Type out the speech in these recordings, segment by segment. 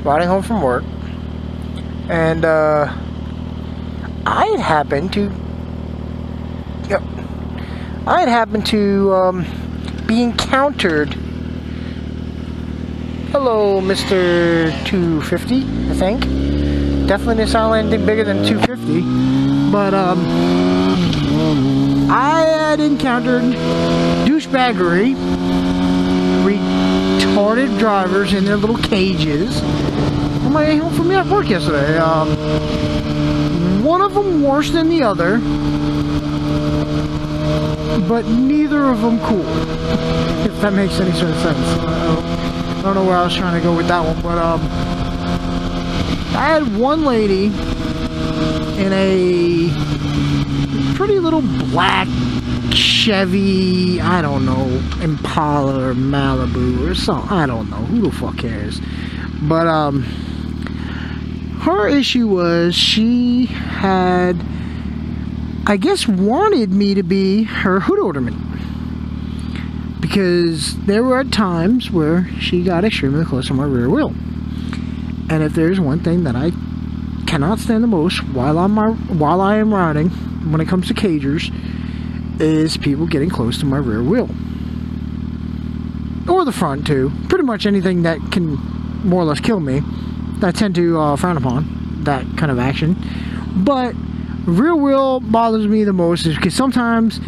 riding home from work, and I had happened to, yep, I had happened to be encountered. Hello, Mr. 250, I think. Definitely didn't sound anything bigger than 250, but I had encountered douchebaggery, retarded drivers in their little cages on my way home from work yesterday. One of them worse than the other, but neither of them cool, if that makes any sort of sense. I don't know where I was trying to go with that one, but I had one lady in a pretty little black Chevy, I don't know, Impala or Malibu or something, I don't know, who the fuck cares, but her issue was she had, I guess, wanted me to be her hood ornament, because there were times where she got extremely close to my rear wheel. And if there's one thing that I cannot stand the most while I am riding, when it comes to cagers, is people getting close to my rear wheel. Or the front too. Pretty much anything that can more or less kill me, I tend to frown upon that kind of action. But rear wheel bothers me the most is because sometimes,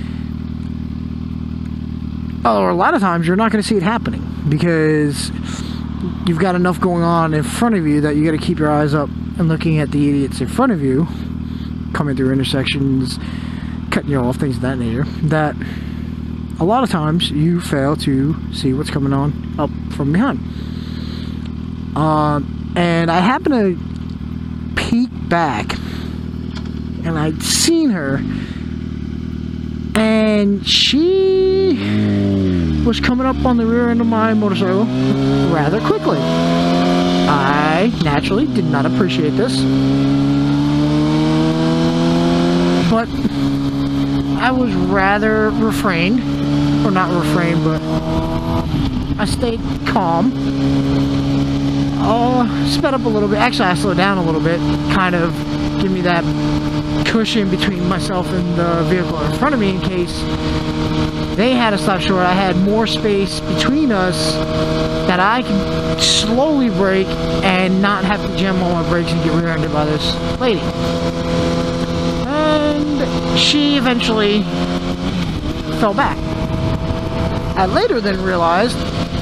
or a lot of times, you're not going to see it happening because you've got enough going on in front of you that you got to keep your eyes up and looking at the idiots in front of you coming through intersections, cutting you off, things of that nature, that a lot of times you fail to see what's coming on up from behind. And I happen to peek back and I'd seen her, and she was coming up on the rear end of my motorcycle rather quickly. I naturally did not appreciate this, but I was rather refrained, or not refrained, but I stayed calm. Sped up a little bit. Actually, I slowed down a little bit, kind of give me that cushion between myself and the vehicle in front of me in case they had to stop short. I had more space between us that I could slowly brake and not have to jam all my brakes and get rear-ended by this lady. And she eventually fell back. I later then realized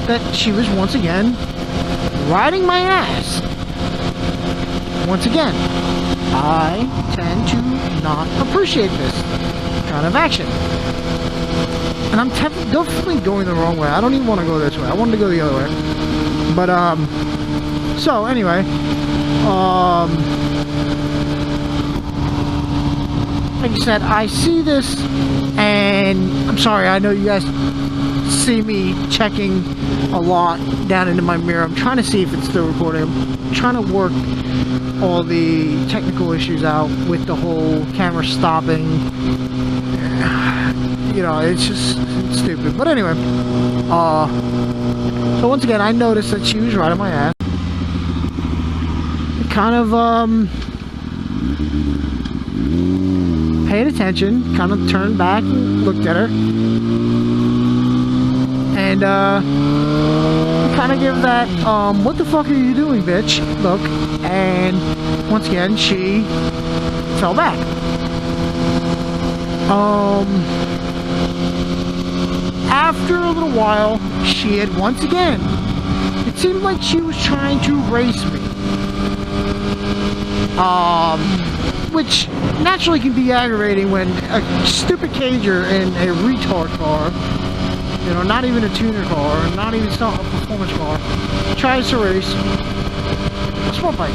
that she was once again riding my ass. Once again, I tend to not appreciate this kind of action. And I'm definitely going the wrong way. I don't even want to go this way. I wanted to go the other way. But, so anyway, like I said, I see this, and I'm sorry, I know you guys see me checking a lot down into my mirror. I'm trying to see if it's still recording. I'm trying to work all the technical issues out with the whole camera stopping. You know, it's just stupid. But anyway, so once again, I noticed that she was right on my ass. Kind of paid attention, kind of turned back and looked at her, and kind of give that what the fuck are you doing, bitch look, and once again she fell back. After a little while, she had once again, it seemed like she was trying to race me, which naturally can be aggravating when a stupid cager in a retard car, you know, not even a tuner car, not even a performance car, tries to race a sport bike.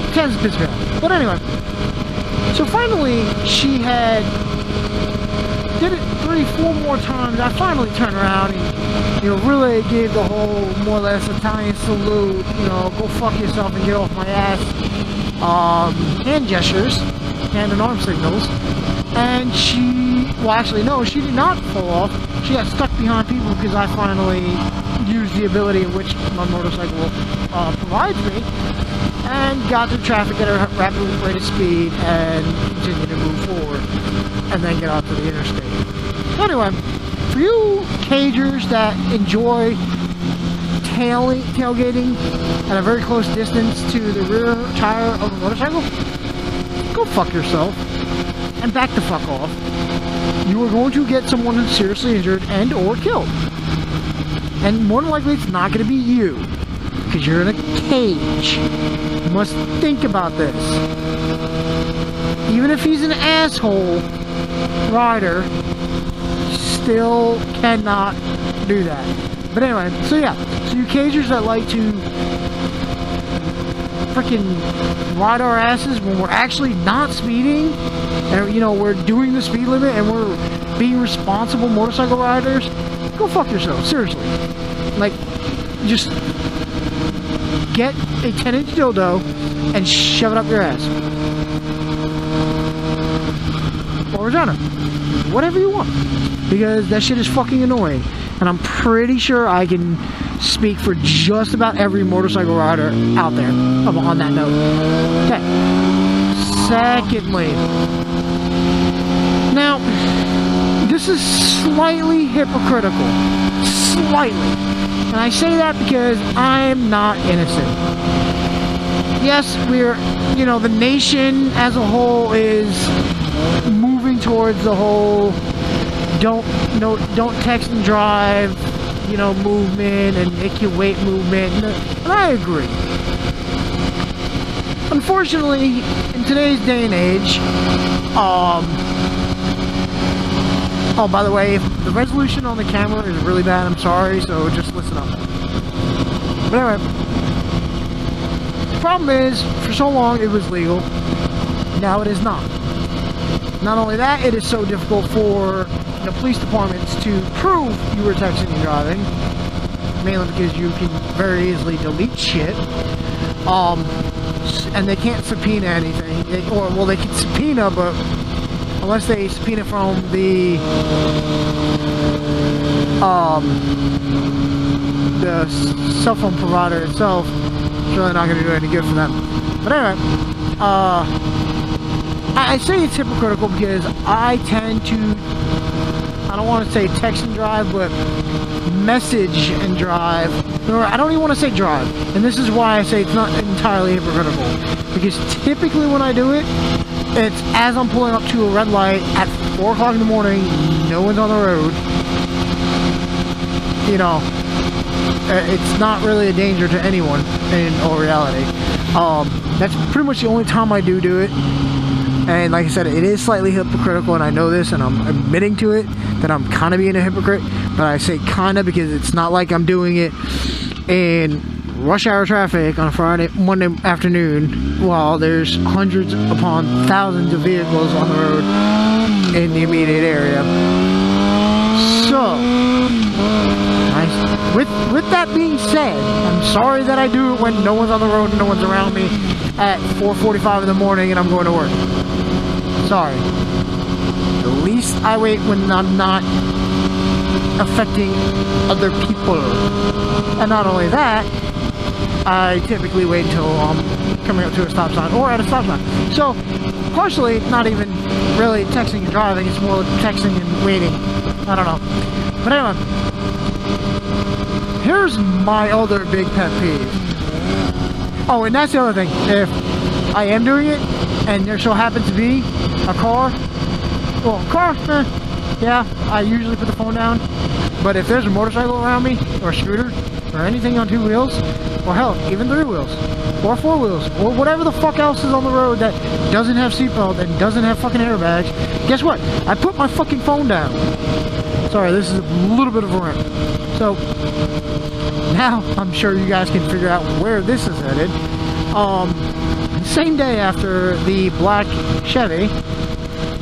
It tends to piss me off. But anyway, so finally she had did it 3-4 more times. I finally turned around and, you know, really gave the whole more or less Italian salute, you know, go fuck yourself and get off my ass, hand gestures, hand and arm signals. And she, well actually no, she did not fall off. She got stuck behind people because I finally used the ability in which my motorcycle provides me, and got through traffic at a rapidly rated speed and continued to move forward and then get onto the interstate. So anyway, for you cagers that enjoy tailgating at a very close distance to the rear tire of a motorcycle, go fuck yourself and back the fuck off. You are going to get someone who's seriously injured and or killed. And more than likely it's not going to be you, because you're in a cage. You must think about this. Even if he's an asshole rider, still cannot do that. But anyway, so yeah, so you cagers that like to freaking ride our asses when we're actually not speeding, and you know, we're doing the speed limit and we're being responsible motorcycle riders, go fuck yourself, seriously. Like, just get a 10-inch dildo and shove it up your ass. Or vagina. Whatever you want. Because that shit is fucking annoying. And I'm pretty sure I can speak for just about every motorcycle rider out there on that note. Okay. Secondly, now, this is slightly hypocritical. Slightly. And I say that because I'm not innocent. Yes, we're, you know, the nation as a whole is moving towards the whole don't text and drive, you know, movement and make your weight movement, and I agree. Unfortunately, in today's day and age, oh, by the way, if the resolution on the camera is really bad, I'm sorry, so just listen up. But anyway, the problem is, for so long it was legal, now it is not. Not only that, it is so difficult for the police departments to prove you were texting and driving, mainly because you can very easily delete shit, and they can't subpoena anything, well, they can subpoena, but unless they subpoena from the cell phone provider itself, it's really not going to do any good for them. But anyway, I say it's hypocritical because I tend to, I don't want to say text and drive, but message and drive. Or I don't even want to say drive. And this is why I say it's not entirely hypocritical. Because typically when I do it, it's as I'm pulling up to a red light at 4 o'clock in the morning, no one's on the road. You know, it's not really a danger to anyone in all reality. That's pretty much the only time I do it. And like I said, it is slightly hypocritical, and I know this, and I'm admitting to it, that I'm kind of being a hypocrite. But I say kind of because it's not like I'm doing it in rush hour traffic on a Monday afternoon while there's hundreds upon thousands of vehicles on the road in the immediate area. So, with that being said, I'm sorry that I do it when no one's on the road and no one's around me at 4:45 in the morning and I'm going to work. Sorry. At least I wait when I'm not affecting other people. And not only that, I typically wait until I'm coming up to a stop sign or at a stop sign. So, partially, not even really texting and driving, it's more texting and waiting. I don't know. But anyway, here's my other big pet peeve. Oh, and that's the other thing. If I am doing it, and there so happens to be a car, well, yeah, I usually put the phone down. But if there's a motorcycle around me, or a scooter, or anything on 2 wheels, or hell, even 3 wheels, or 4 wheels, or whatever the fuck else is on the road that doesn't have seatbelt and doesn't have fucking airbags, guess what? I put my fucking phone down. Sorry, this is a little bit of a rant. So, now I'm sure you guys can figure out where this is headed. Same day after the black Chevy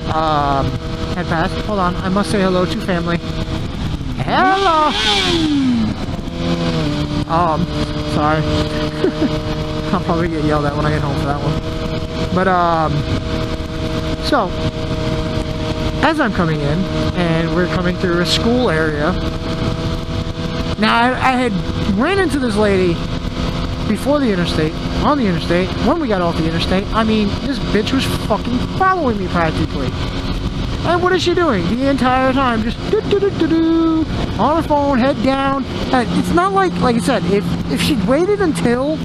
had passed. Hold on, I must say hello to family. Hello! Sorry. I'll probably get yelled at when I get home for that one. But, so, as I'm coming in, and we're coming through a school area, Now, I had ran into this lady before the interstate, on the interstate, when we got off the interstate. I mean, this bitch was fucking following me practically. And what is she doing the entire time? Just do-do-do-do-do, on her phone, head down. It's not like I said, if she'd waited until,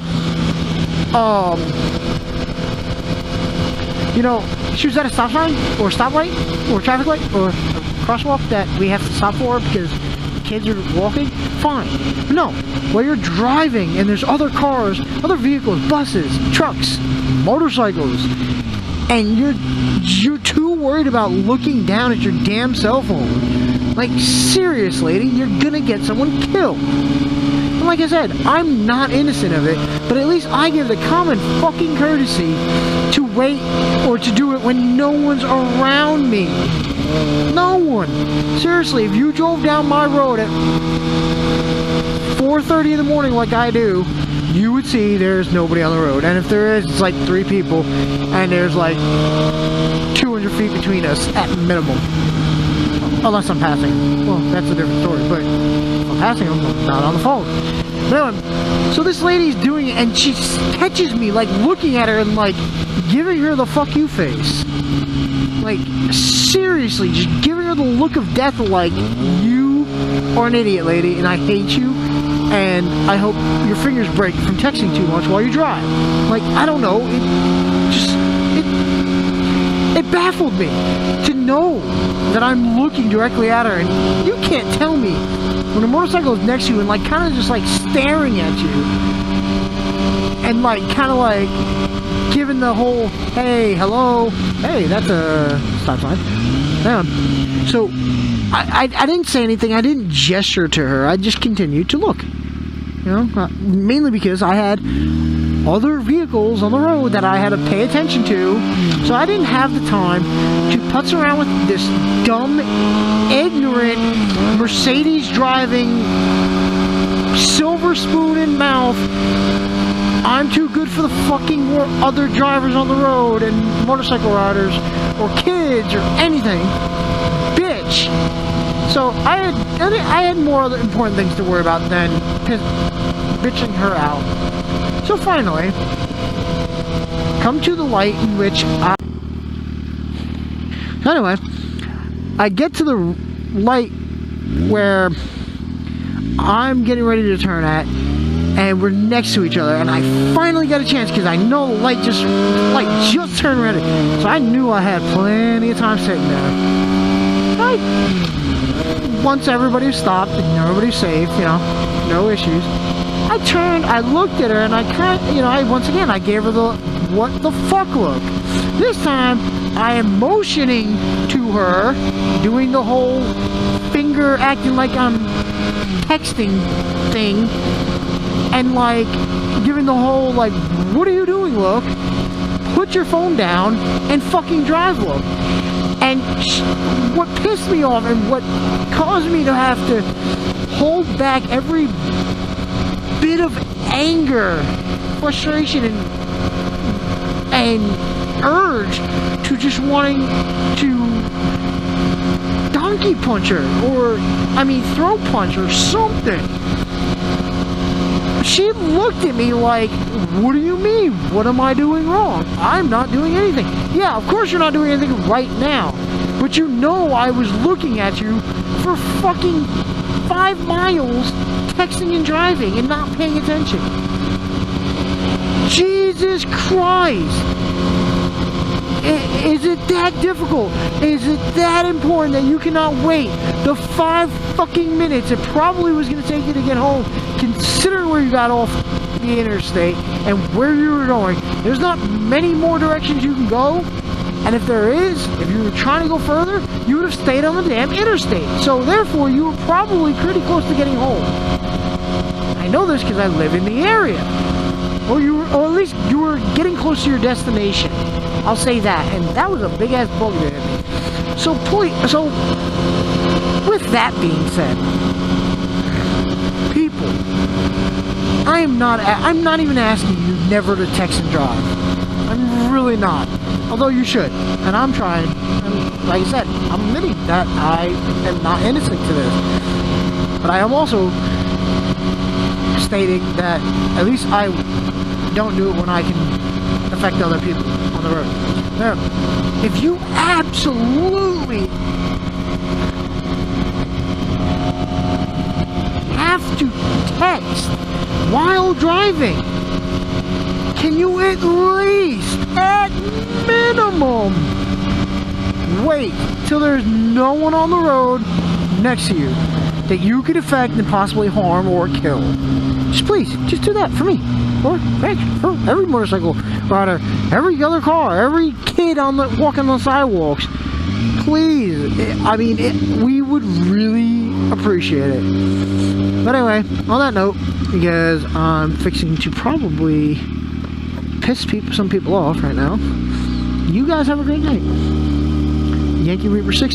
you know, she was at a stop sign, or a stoplight, or a traffic light, or a crosswalk that we have to stop for because kids are walking, fine. But no, while you're driving and there's other cars, other vehicles, buses, trucks, motorcycles, and you're too worried about looking down at your damn cell phone. Like, seriously, lady, you're gonna get someone killed. And like I said, I'm not innocent of it, but at least I give the common fucking courtesy to wait or to do it when no one's around me. No one. Seriously, if you drove down my road at 4:30 in the morning like I do, you would see there's nobody on the road. And if there is, it's like 3 people, and there's like 200 feet between us at minimum. Unless I'm passing. Well, that's a different story, but if I'm passing, I'm not on the phone. But anyway, so this lady's doing it, and she catches me, like, looking at her and, like, giving her the fuck you face. Like, seriously, just giving her the look of death, like, you are an idiot, lady, and I hate you, and I hope your fingers break from texting too much while you drive. Like, I don't know, it baffled me to know that I'm looking directly at her, and you can't tell me when a motorcycle is next to you and, like, kind of just, like, staring at you, and, like, kind of, like, giving the whole, hey, hello, hey, that's a stop sign. So, I didn't say anything, I didn't gesture to her, I just continued to look. You know, mainly because I had other vehicles on the road that I had to pay attention to, so I didn't have the time to putz around with this dumb, ignorant, Mercedes driving, silver spoon in mouth, I'm too good for the fucking other drivers on the road and motorcycle riders or kids or anything bitch. So I had more other important things to worry about than bitching her out. So finally, come to the light in which so anyway, I get to the light where I'm getting ready to turn at, and we're next to each other, and I finally got a chance because I know the light just turned red, so I knew I had plenty of time sitting there. Once everybody stopped and everybody's safe, you know, no issues, I turned, I looked at her, and I kind of, you know, once again, I gave her the what the fuck look. This time, I am motioning to her, doing the whole finger acting like I'm texting thing, and like giving the whole like, what are you doing look, put your phone down and fucking drive look. And what pissed me off and what caused me to have to hold back every bit of anger, frustration, and urge to just wanting to donkey punch her, or I mean throat punch or something. She looked at me like, what do you mean? What am I doing wrong? I'm not doing anything. Yeah, of course you're not doing anything right now. But you know I was looking at you for fucking 5 miles texting and driving and not paying attention. Jesus Christ! Is it that difficult? Is it that important that you cannot wait the 5 fucking minutes it probably was going to take you to get home, considering where you got off the interstate and where you were going? There's not many more directions you can go, and if there is, if you were trying to go further, you would have stayed on the damn interstate. So therefore, you were probably pretty close to getting home. I know this because I live in the area. Or at least you were getting close to your destination. I'll say that, and that was a big ass bug to hit me. So with that being said, people, I'm not even asking you never to text and drive. I'm really not. Although you should, and I'm trying. And like I said, I'm admitting that I am not innocent to this. But I am also stating that at least I don't do it when I can affect other people on the road. Now, if you absolutely have to text while driving, can you at least, at minimum, wait till there's no one on the road next to you that you could affect and possibly harm or kill? Just please, just do that for me. Or for every motorcycle rider, every other car, every kid walking on the sidewalks. Please, I mean, we would really appreciate it. But anyway, on that note, because I'm fixing to probably piss some people off right now, you guys have a great night. Yankee Reaper 60.